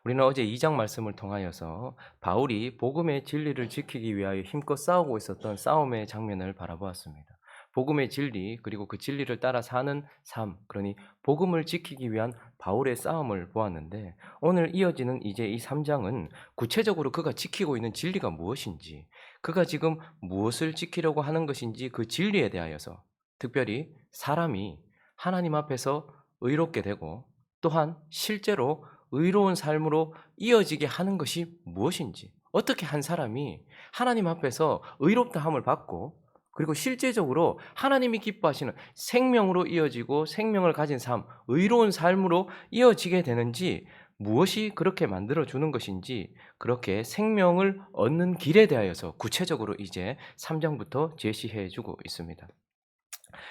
우리는 어제 2장 말씀을 통하여서 바울이 복음의 진리를 지키기 위하여 힘껏 싸우고 있었던 싸움의 장면을 바라보았습니다. 복음의 진리 그리고 그 진리를 따라 사는 삶, 그러니 복음을 지키기 위한 바울의 싸움을 보았는데 오늘 이어지는 이제 이 3장은 구체적으로 그가 지키고 있는 진리가 무엇인지, 그가 지금 무엇을 지키려고 하는 것인지 그 진리에 대하여서 특별히 사람이 하나님 앞에서 의롭게 되고 또한 실제로 의로운 삶으로 이어지게 하는 것이 무엇인지, 어떻게 한 사람이 하나님 앞에서 의롭다함을 받고 그리고 실제적으로 하나님이 기뻐하시는 생명으로 이어지고 생명을 가진 삶, 의로운 삶으로 이어지게 되는지, 무엇이 그렇게 만들어주는 것인지, 그렇게 생명을 얻는 길에 대하여서 구체적으로 이제 3장부터 제시해 주고 있습니다.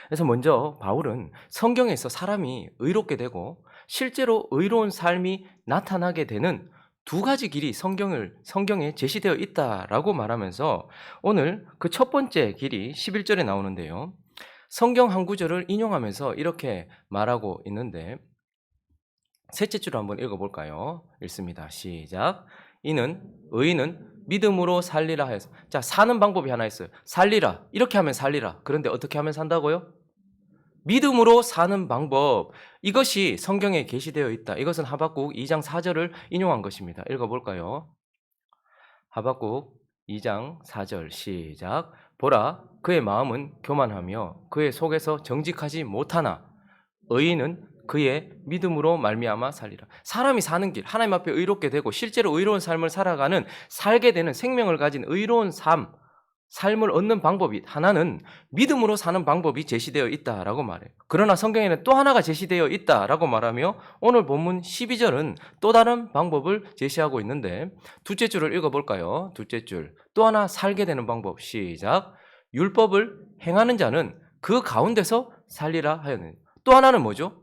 그래서 먼저 바울은 성경에서 사람이 의롭게 되고 실제로 의로운 삶이 나타나게 되는 두 가지 길이 성경에 제시되어 있다라고 말하면서 오늘 그 첫 번째 길이 11절에 나오는데요. 성경 한 구절을 인용하면서 이렇게 말하고 있는데 셋째 줄을 한번 읽어볼까요? 읽습니다. 시작. 의인은 믿음으로 살리라 해서, 자, 사는 방법이 하나 있어요. 살리라. 이렇게 하면 살리라. 그런데 어떻게 하면 산다고요? 믿음으로 사는 방법, 이것이 성경에 게시되어 있다. 이것은 하박국 2장 4절을 인용한 것입니다. 읽어볼까요? 하박국 2장 4절 시작. 보라, 그의 마음은 교만하며 그의 속에서 정직하지 못하나 의인은 그의 믿음으로 말미암아 살리라. 사람이 사는 길, 하나님 앞에 의롭게 되고 실제로 의로운 삶을 살아가는, 살게 되는 생명을 가진 의로운 삶을 얻는 방법이 하나는 믿음으로 사는 방법이 제시되어 있다라고 말해요. 그러나 성경에는 또 하나가 제시되어 있다라고 말하며 오늘 본문 12절은 또 다른 방법을 제시하고 있는데 둘째 줄을 읽어볼까요? 둘째 줄. 또 하나 살게 되는 방법. 시작. 율법을 행하는 자는 그 가운데서 살리라 하였느니. 또 하나는 뭐죠?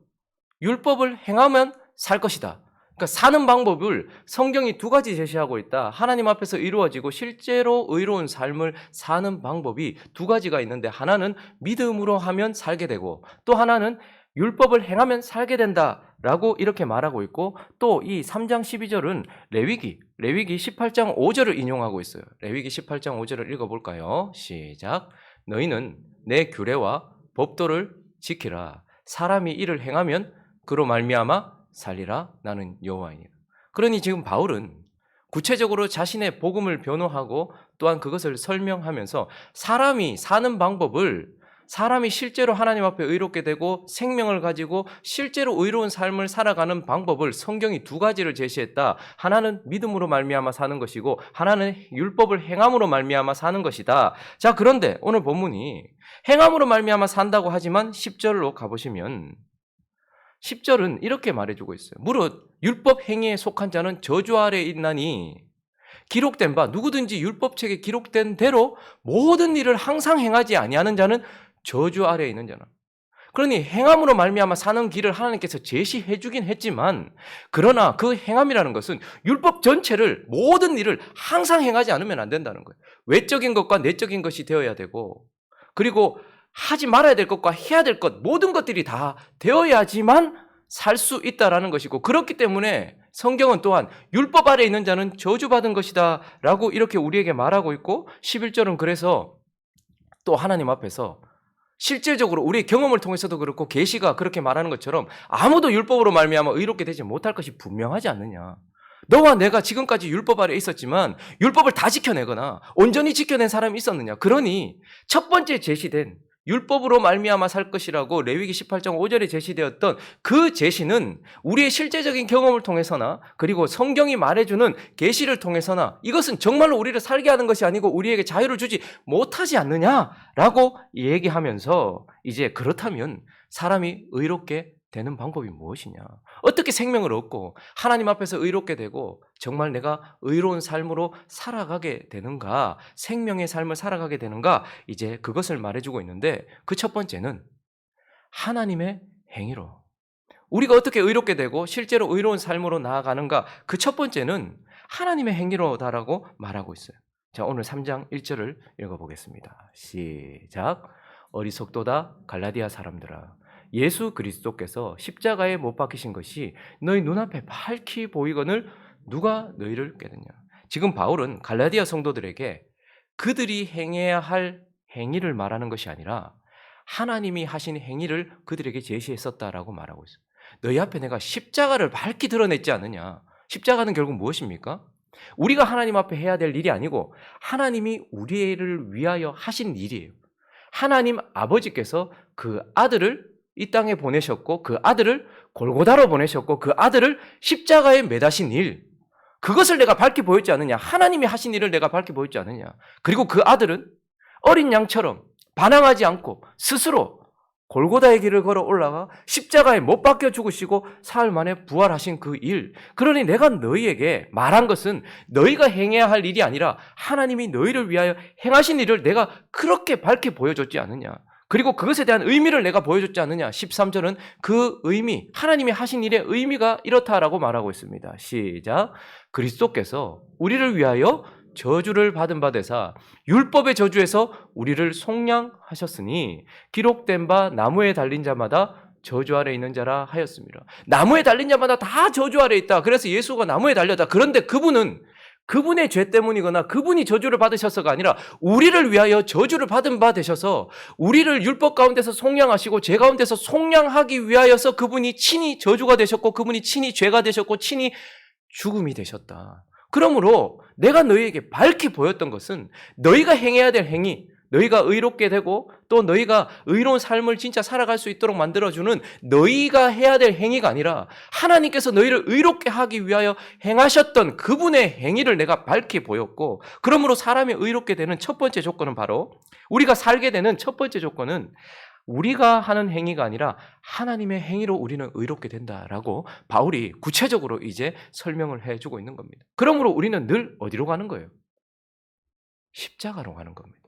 율법을 행하면 살 것이다. 그러니까 사는 방법을 성경이 두 가지 제시하고 있다. 하나님 앞에서 이루어지고 실제로 의로운 삶을 사는 방법이 두 가지가 있는데 하나는 믿음으로 하면 살게 되고 또 하나는 율법을 행하면 살게 된다라고 이렇게 말하고 있고, 또 이 3장 12절은 레위기 18장 5절을 인용하고 있어요. 레위기 18장 5절을 읽어볼까요? 시작. 너희는 내 규례와 법도를 지키라. 사람이 이를 행하면 그로 말미암아 살리라. 나는 여호와이니라. 그러니 지금 바울은 구체적으로 자신의 복음을 변호하고 또한 그것을 설명하면서 사람이 사는 방법을, 사람이 실제로 하나님 앞에 의롭게 되고 생명을 가지고 실제로 의로운 삶을 살아가는 방법을 성경이 두 가지를 제시했다. 하나는 믿음으로 말미암아 사는 것이고 하나는 율법을 행함으로 말미암아 사는 것이다. 자, 그런데 오늘 본문이 행함으로 말미암아 산다고 하지만 10절로 가보시면 10절은 이렇게 말해주고 있어요. 무릇 율법 행위에 속한 자는 저주 아래에 있나니 기록된 바 누구든지 율법책에 기록된 대로 모든 일을 항상 행하지 아니하는 자는 저주 아래에 있는 자나. 그러니 행함으로 말미암아 사는 길을 하나님께서 제시해 주긴 했지만, 그러나 그 행함이라는 것은 율법 전체를, 모든 일을 항상 행하지 않으면 안 된다는 거예요. 외적인 것과 내적인 것이 되어야 되고, 그리고 하지 말아야 될 것과 해야 될 것, 모든 것들이 다 되어야지만 살 수 있다라는 것이고, 그렇기 때문에 성경은 또한 율법 아래 있는 자는 저주받은 것이다 라고 이렇게 우리에게 말하고 있고, 11절은 그래서 또 하나님 앞에서 실질적으로 우리의 경험을 통해서도 그렇고 계시가 그렇게 말하는 것처럼 아무도 율법으로 말미암아 의롭게 되지 못할 것이 분명하지 않느냐. 너와 내가 지금까지 율법 아래 있었지만 율법을 다 지켜내거나 온전히 지켜낸 사람이 있었느냐. 그러니 첫 번째 제시된 율법으로 말미암아 살 것이라고 레위기 18장 5절에 제시되었던 그 제시는 우리의 실제적인 경험을 통해서나 그리고 성경이 말해주는 계시를 통해서나 이것은 정말로 우리를 살게 하는 것이 아니고 우리에게 자유를 주지 못하지 않느냐라고 얘기하면서 이제 그렇다면 사람이 의롭게 되는 방법이 무엇이냐? 어떻게 생명을 얻고 하나님 앞에서 의롭게 되고 정말 내가 의로운 삶으로 살아가게 되는가, 생명의 삶을 살아가게 되는가, 이제 그것을 말해주고 있는데 그 첫 번째는 하나님의 행위로 우리가 어떻게 의롭게 되고 실제로 의로운 삶으로 나아가는가, 그 첫 번째는 하나님의 행위로다라고 말하고 있어요. 자, 오늘 3장 1절을 읽어보겠습니다. 시작. 어리석도다 갈라디아 사람들아, 예수 그리스도께서 십자가에 못 박히신 것이 너희 눈앞에 밝히 보이거늘 누가 너희를 깨느냐. 지금 바울은 갈라디아 성도들에게 그들이 행해야 할 행위를 말하는 것이 아니라 하나님이 하신 행위를 그들에게 제시했었다라고 말하고 있어요. 너희 앞에 내가 십자가를 밝히 드러냈지 않느냐. 십자가는 결국 무엇입니까? 우리가 하나님 앞에 해야 될 일이 아니고 하나님이 우리를 위하여 하신 일이에요. 하나님 아버지께서 그 아들을 이 땅에 보내셨고 그 아들을 골고다로 보내셨고 그 아들을 십자가에 매다신 일, 그것을 내가 밝히 보였지 않느냐. 하나님이 하신 일을 내가 밝히 보였지 않느냐. 그리고 그 아들은 어린 양처럼 반항하지 않고 스스로 골고다의 길을 걸어 올라가 십자가에 못 박혀 죽으시고 사흘 만에 부활하신 그 일. 그러니 내가 너희에게 말한 것은 너희가 행해야 할 일이 아니라 하나님이 너희를 위하여 행하신 일을 내가 그렇게 밝게 보여줬지 않느냐. 그리고 그것에 대한 의미를 내가 보여줬지 않느냐. 13절은 그 의미, 하나님이 하신 일의 의미가 이렇다라고 말하고 있습니다. 시작. 그리스도께서 우리를 위하여 저주를 받은 바 되사 율법의 저주에서 우리를 속량하셨으니 기록된 바 나무에 달린 자마다 저주 아래 있는 자라 하였습니다. 나무에 달린 자마다 다 저주 아래 있다. 그래서 예수가 나무에 달렸다. 그런데 그분은 그분의 죄 때문이거나 그분이 저주를 받으셔서가 아니라 우리를 위하여 저주를 받은 바 되셔서 우리를 율법 가운데서 속량하시고 죄 가운데서 속량하기 위하여서 그분이 친히 저주가 되셨고 그분이 친히 죄가 되셨고 친히 죽음이 되셨다. 그러므로 내가 너희에게 밝히 보였던 것은 너희가 행해야 될 행위, 너희가 의롭게 되고 또 너희가 의로운 삶을 진짜 살아갈 수 있도록 만들어주는 너희가 해야 될 행위가 아니라 하나님께서 너희를 의롭게 하기 위하여 행하셨던 그분의 행위를 내가 밝히 보였고, 그러므로 사람이 의롭게 되는 첫 번째 조건은 바로, 우리가 살게 되는 첫 번째 조건은 우리가 하는 행위가 아니라 하나님의 행위로 우리는 의롭게 된다라고 바울이 구체적으로 이제 설명을 해주고 있는 겁니다. 그러므로 우리는 늘 어디로 가는 거예요? 십자가로 가는 겁니다.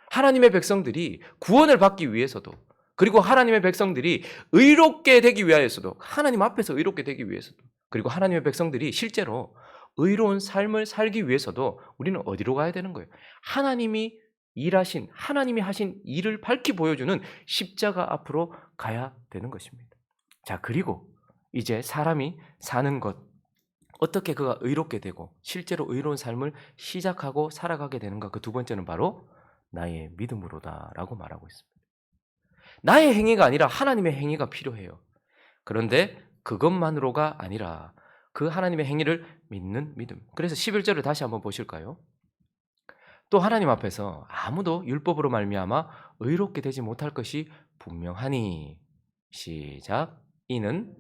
하나님의 백성들이 구원을 받기 위해서도, 그리고 하나님의 백성들이 의롭게 되기 위하여서도, 하나님 앞에서 의롭게 되기 위해서도, 그리고 하나님의 백성들이 실제로 의로운 삶을 살기 위해서도 우리는 어디로 가야 되는 거예요? 하나님이 일하신, 하나님이 하신 일을 밝히 보여주는 십자가 앞으로 가야 되는 것입니다. 자, 그리고 이제 사람이 사는 것, 어떻게 그가 의롭게 되고 실제로 의로운 삶을 시작하고 살아가게 되는가? 그 두 번째는 바로 나의 믿음으로다라고 말하고 있습니다. 나의 행위가 아니라 하나님의 행위가 필요해요. 그런데 그것만으로가 아니라 그 하나님의 행위를 믿는 믿음. 그래서 11절을 다시 한번 보실까요? 또 하나님 앞에서 아무도 율법으로 말미암아 의롭게 되지 못할 것이 분명하니, 시작. 이는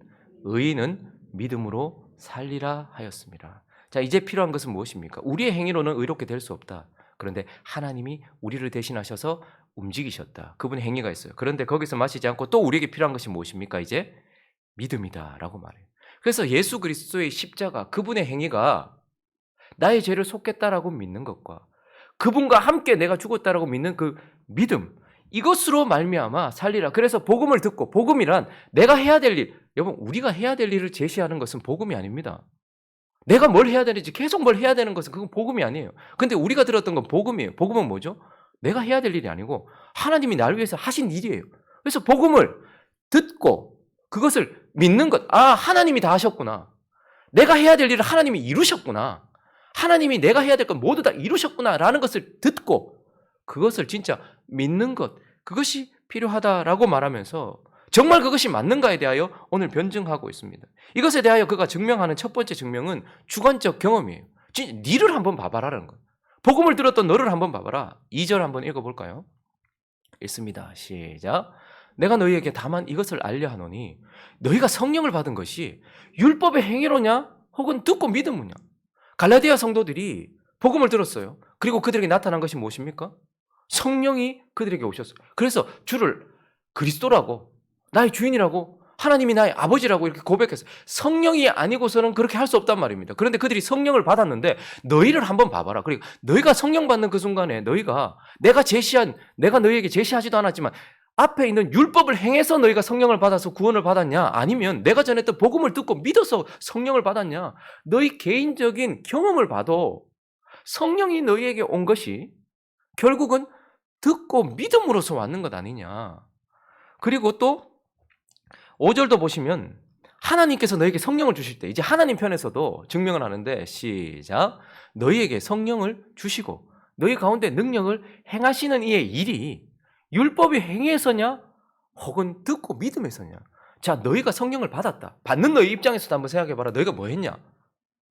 의인은 믿음으로 살리라 하였습니다. 자, 이제 필요한 것은 무엇입니까? 우리의 행위로는 의롭게 될 수 없다. 그런데 하나님이 우리를 대신하셔서 움직이셨다. 그분의 행위가 있어요. 그런데 거기서 마치지 않고 또 우리에게 필요한 것이 무엇입니까? 이제 믿음이다라고 말해요. 그래서 예수 그리스도의 십자가, 그분의 행위가 나의 죄를 속겠다라고 믿는 것과 그분과 함께 내가 죽었다라고 믿는 그 믿음, 이것으로 말미암아 살리라. 그래서 복음을 듣고, 복음이란 내가 해야 될 일, 여러분 우리가 해야 될 일을 제시하는 것은 복음이 아닙니다. 내가 뭘 해야 되는지 계속 뭘 해야 되는 것은 그건 복음이 아니에요. 근데 우리가 들었던 건 복음이에요. 복음은 뭐죠? 내가 해야 될 일이 아니고 하나님이 나를 위해서 하신 일이에요. 그래서 복음을 듣고 그것을 믿는 것, 아, 하나님이 다 하셨구나. 내가 해야 될 일을 하나님이 이루셨구나. 하나님이 내가 해야 될 건 모두 다 이루셨구나라는 것을 듣고 그것을 진짜 믿는 것, 그것이 필요하다라고 말하면서 정말 그것이 맞는가에 대하여 오늘 변증하고 있습니다. 이것에 대하여 그가 증명하는 첫 번째 증명은 주관적 경험이에요. 진짜 니를 한번 봐봐라라는 거예요. 복음을 들었던 너를 한번 봐봐라. 2절 한번 읽어볼까요? 읽습니다. 시작. 내가 너희에게 다만 이것을 알려 하노니 너희가 성령을 받은 것이 율법의 행위로냐 혹은 듣고 믿음이냐. 갈라디아 성도들이 복음을 들었어요. 그리고 그들에게 나타난 것이 무엇입니까? 성령이 그들에게 오셨어요. 그래서 주를 그리스도라고, 나의 주인이라고, 하나님이 나의 아버지라고 이렇게 고백했어요. 성령이 아니고서는 그렇게 할 수 없단 말입니다. 그런데 그들이 성령을 받았는데 너희를 한번 봐봐라. 그리고 너희가 성령 받는 그 순간에 너희가 내가 너희에게 제시하지도 않았지만 앞에 있는 율법을 행해서 너희가 성령을 받아서 구원을 받았냐? 아니면 내가 전했던 복음을 듣고 믿어서 성령을 받았냐? 너희 개인적인 경험을 봐도 성령이 너희에게 온 것이 결국은 듣고 믿음으로서 왔는 것 아니냐? 그리고 또 5절도 보시면 하나님께서 너에게 성령을 주실 때 이제 하나님 편에서도 증명을 하는데 시작. 너희에게 성령을 주시고 너희 가운데 능력을 행하시는 이의 일이 율법이 행위에서냐 혹은 듣고 믿음에서냐. 자, 너희가 성령을 받았다. 받는 너희 입장에서도 한번 생각해 봐라. 너희가 뭐 했냐?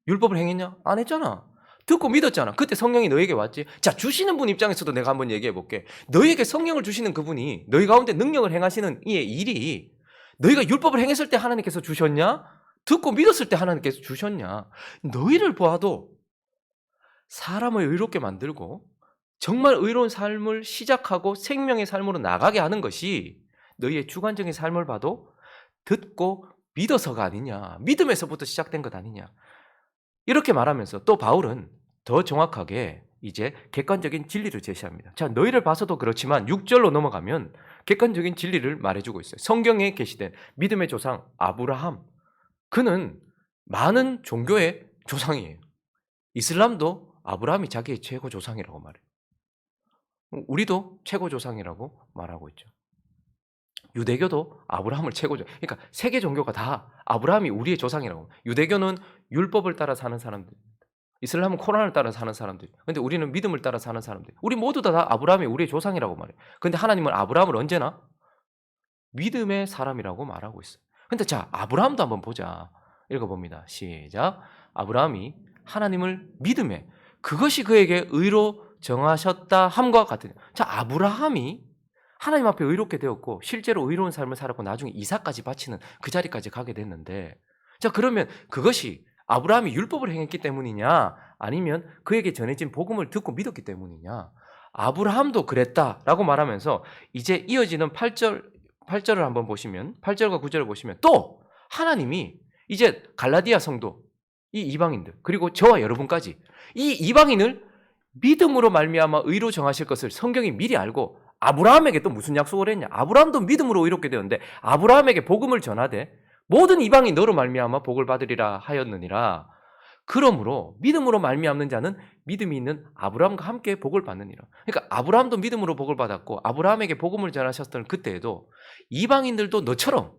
율법을 행했냐? 안 했잖아. 듣고 믿었잖아. 그때 성령이 너에게 왔지. 자, 주시는 분 입장에서도 내가 한번 얘기해 볼게. 너에게 성령을 주시는 그분이 너희 가운데 능력을 행하시는 이의 일이 너희가 율법을 행했을 때 하나님께서 주셨냐? 듣고 믿었을 때 하나님께서 주셨냐? 너희를 보아도 사람을 의롭게 만들고 정말 의로운 삶을 시작하고 생명의 삶으로 나가게 하는 것이 너희의 주관적인 삶을 봐도 듣고 믿어서가 아니냐. 믿음에서부터 시작된 것 아니냐. 이렇게 말하면서 또 바울은 더 정확하게 이제 객관적인 진리를 제시합니다. 자, 너희를 봐서도 그렇지만 6절로 넘어가면 객관적인 진리를 말해주고 있어요. 성경에 게시된 믿음의 조상 아브라함. 그는 많은 종교의 조상이에요. 이슬람도 아브라함이 자기의 최고 조상이라고 말해요. 우리도 최고 조상이라고 말하고 있죠. 유대교도 아브라함을 최고죠. 그러니까 세계 종교가 다 아브라함이 우리의 조상이라고. 유대교는 율법을 따라 사는 사람들. 이슬람은 코란을 따라 사는 사람들. 근데 우리는 믿음을 따라 사는 사람들. 우리 모두 다 아브라함이 우리의 조상이라고 말해요. 근데 하나님은 아브라함을 언제나 믿음의 사람이라고 말하고 있어요. 근데 자, 아브라함도 한번 보자. 읽어봅니다. 시작. 아브라함이 하나님을 믿음에 그것이 그에게 의로 정하셨다 함과 같은. 자, 아브라함이 하나님 앞에 의롭게 되었고 실제로 의로운 삶을 살았고 나중에 이삭까지 바치는 그 자리까지 가게 됐는데, 자, 그러면 그것이 아브라함이 율법을 행했기 때문이냐 아니면 그에게 전해진 복음을 듣고 믿었기 때문이냐. 아브라함도 그랬다라고 말하면서 이제 이어지는 8절을 한번 보시면 8절과 9절을 보시면 또 하나님이 이제 갈라디아 성도 이 이방인들 그리고 저와 여러분까지 이 이방인을 믿음으로 말미암아 의로 정하실 것을 성경이 미리 알고 아브라함에게 또 무슨 약속을 했냐? 아브라함도 믿음으로 의롭게 되었는데 아브라함에게 복음을 전하되 모든 이방인 너로 말미암아 복을 받으리라 하였느니라. 그러므로 믿음으로 말미암는 자는 믿음이 있는 아브라함과 함께 복을 받느니라. 그러니까 아브라함도 믿음으로 복을 받았고 아브라함에게 복음을 전하셨던 그때에도 이방인들도 너처럼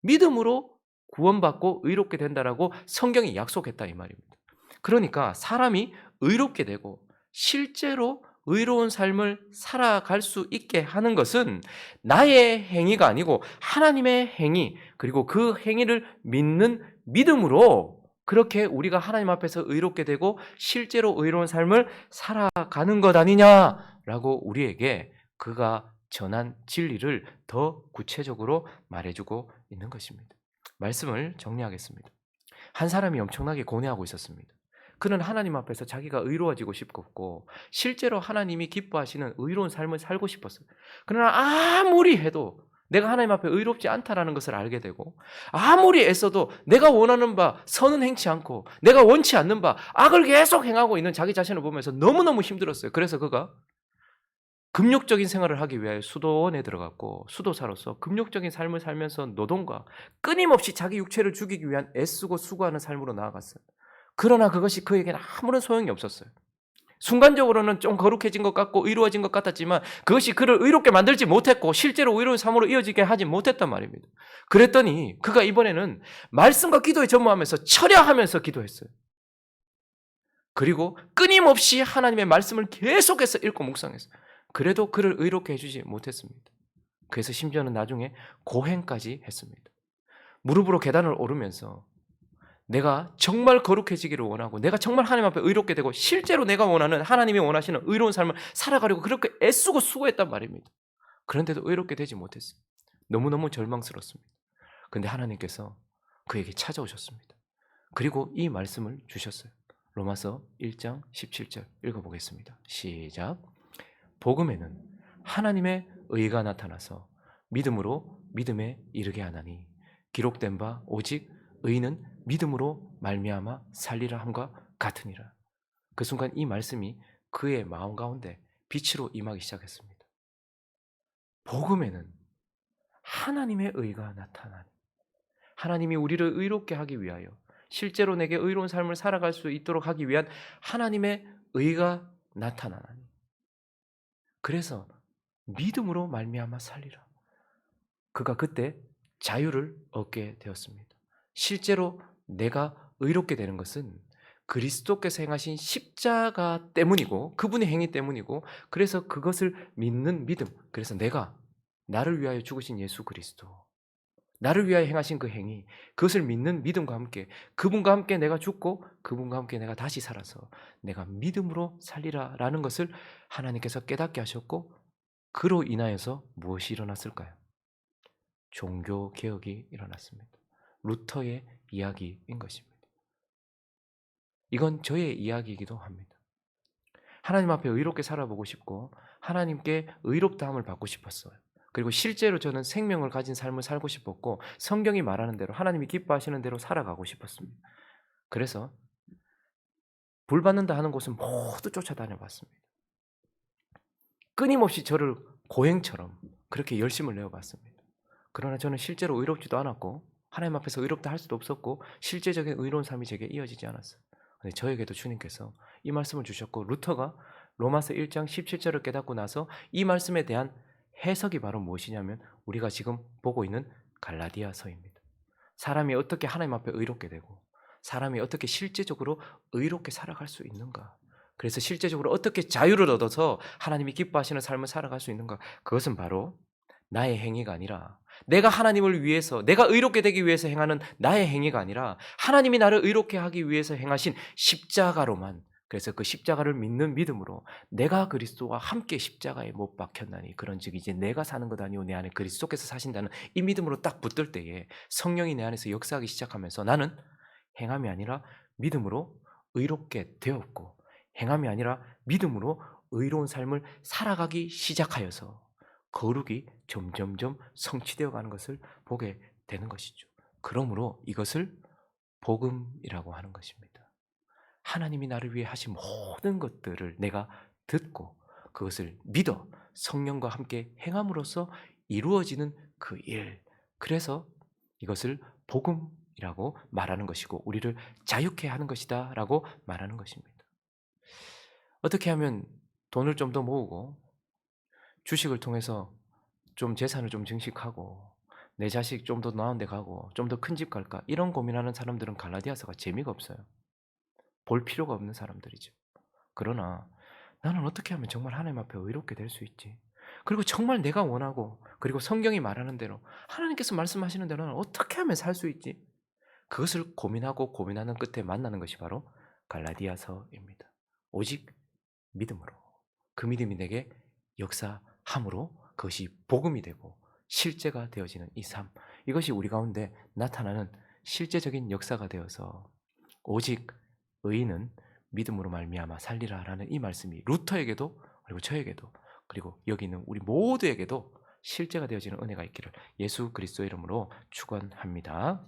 믿음으로 구원받고 의롭게 된다라고 성경이 약속했다 이 말입니다. 그러니까 사람이 의롭게 되고 실제로 의로운 삶을 살아갈 수 있게 하는 것은 나의 행위가 아니고 하나님의 행위, 그리고 그 행위를 믿는 믿음으로 그렇게 우리가 하나님 앞에서 의롭게 되고 실제로 의로운 삶을 살아가는 것 아니냐라고 우리에게 그가 전한 진리를 더 구체적으로 말해주고 있는 것입니다. 말씀을 정리하겠습니다. 한 사람이 엄청나게 고뇌하고 있었습니다. 그는 하나님 앞에서 자기가 의로워지고 싶었고 실제로 하나님이 기뻐하시는 의로운 삶을 살고 싶었어요. 그러나 아무리 해도 내가 하나님 앞에 의롭지 않다라는 것을 알게 되고 아무리 애써도 내가 원하는 바 선은 행치 않고 내가 원치 않는 바 악을 계속 행하고 있는 자기 자신을 보면서 너무너무 힘들었어요. 그래서 그가 금욕적인 생활을 하기 위하여 수도원에 들어갔고 수도사로서 금욕적인 삶을 살면서 노동과 끊임없이 자기 육체를 죽이기 위한 애쓰고 수고하는 삶으로 나아갔어요. 그러나 그것이 그에게는 아무런 소용이 없었어요. 순간적으로는 좀 거룩해진 것 같고 의로워진 것 같았지만 그것이 그를 의롭게 만들지 못했고 실제로 의로운 삶으로 이어지게 하지 못했단 말입니다. 그랬더니 그가 이번에는 말씀과 기도에 전무하면서 철야하면서 기도했어요. 그리고 끊임없이 하나님의 말씀을 계속해서 읽고 묵상했어요. 그래도 그를 의롭게 해주지 못했습니다. 그래서 심지어는 나중에 고행까지 했습니다. 무릎으로 계단을 오르면서 내가 정말 거룩해지기를 원하고 내가 정말 하나님 앞에 의롭게 되고 실제로 내가 원하는 하나님이 원하시는 의로운 삶을 살아가려고 그렇게 애쓰고 수고했단 말입니다. 그런데도 의롭게 되지 못했어요. 너무너무 절망스럽습니다. 그런데 하나님께서 그에게 찾아오셨습니다. 그리고 이 말씀을 주셨어요. 로마서 1장 17절 읽어보겠습니다. 시작. 복음에는 하나님의 의가 나타나서 믿음으로 믿음에 이르게 하나니 기록된 바 오직 의는 믿음으로 말미암아 살리라 함과 같으니라. 그 순간 이 말씀이 그의 마음 가운데 빛으로 임하기 시작했습니다. 복음에는 하나님의 의가 나타나니 하나님이 우리를 의롭게 하기 위하여 실제로 내게 의로운 삶을 살아갈 수 있도록 하기 위한 하나님의 의가 나타나니 그래서 믿음으로 말미암아 살리라. 그가 그때 자유를 얻게 되었습니다. 실제로 내가 의롭게 되는 것은 그리스도께서 행하신 십자가 때문이고 그분의 행위 때문이고 그래서 그것을 믿는 믿음. 그래서 내가 나를 위하여 죽으신 예수 그리스도, 나를 위하여 행하신 그 행위, 그것을 믿는 믿음과 함께 그분과 함께 내가 죽고 그분과 함께 내가 다시 살아서 내가 믿음으로 살리라라는 것을 하나님께서 깨닫게 하셨고 그로 인하여서 무엇이 일어났을까요? 종교 개혁이 일어났습니다. 루터의 이야기인 것입니다. 이건 저의 이야기이기도 합니다. 하나님 앞에 의롭게 살아보고 싶고 하나님께 의롭다함을 받고 싶었어요. 그리고 실제로 저는 생명을 가진 삶을 살고 싶었고 성경이 말하는 대로 하나님이 기뻐하시는 대로 살아가고 싶었습니다. 그래서 불 받는다 하는 곳은 모두 쫓아다녀 봤습니다. 끊임없이 저를 고행처럼 그렇게 열심을 내어 봤습니다. 그러나 저는 실제로 의롭지도 않았고 하나님 앞에서 의롭다 할 수도 없었고 실제적인 의로운 삶이 제게 이어지지 않았어요. 근데 저에게도 주님께서 이 말씀을 주셨고 루터가 로마서 1장 17절을 깨닫고 나서 이 말씀에 대한 해석이 바로 무엇이냐면 우리가 지금 보고 있는 갈라디아서입니다. 사람이 어떻게 하나님 앞에 의롭게 되고 사람이 어떻게 실제적으로 의롭게 살아갈 수 있는가, 그래서 실제적으로 어떻게 자유를 얻어서 하나님이 기뻐하시는 삶을 살아갈 수 있는가, 그것은 바로 나의 행위가 아니라 내가 하나님을 위해서 내가 의롭게 되기 위해서 행하는 나의 행위가 아니라 하나님이 나를 의롭게 하기 위해서 행하신 십자가로만, 그래서 그 십자가를 믿는 믿음으로 내가 그리스도와 함께 십자가에 못 박혔나니 그런즉 이제 내가 사는 것 아니오 내 안에 그리스도께서 사신다는 이 믿음으로 딱 붙들 때에 성령이 내 안에서 역사하기 시작하면서 나는 행함이 아니라 믿음으로 의롭게 되었고 행함이 아니라 믿음으로 의로운 삶을 살아가기 시작하여서 거룩이 점점점 성취되어 가는 것을 보게 되는 것이죠. 그러므로 이것을 복음이라고 하는 것입니다. 하나님이 나를 위해 하신 모든 것들을 내가 듣고 그것을 믿어 성령과 함께 행함으로써 이루어지는 그 일. 그래서 이것을 복음이라고 말하는 것이고 우리를 자유케 하는 것이다라고 말하는 것입니다. 어떻게 하면 돈을 좀 더 모으고 주식을 통해서 좀 재산을 좀 증식하고 내 자식 좀 더 나은 데 가고 좀 더 큰 집 갈까, 이런 고민하는 사람들은 갈라디아서가 재미가 없어요. 볼 필요가 없는 사람들이죠. 그러나 나는 어떻게 하면 정말 하나님 앞에 의롭게 될 수 있지? 그리고 정말 내가 원하고 그리고 성경이 말하는 대로 하나님께서 말씀하시는 대로 나는 어떻게 하면 살 수 있지? 그것을 고민하고 고민하는 끝에 만나는 것이 바로 갈라디아서입니다. 오직 믿음으로 그 믿음이 내게 역사함으로 그것이 복음이 되고 실제가 되어지는 이 삶, 이것이 우리 가운데 나타나는 실제적인 역사가 되어서 오직 의인은 믿음으로 말미암아 살리라라는 이 말씀이 루터에게도 그리고 저에게도 그리고 여기 있는 우리 모두에게도 실제가 되어지는 은혜가 있기를 예수 그리스도의 이름으로 축원합니다.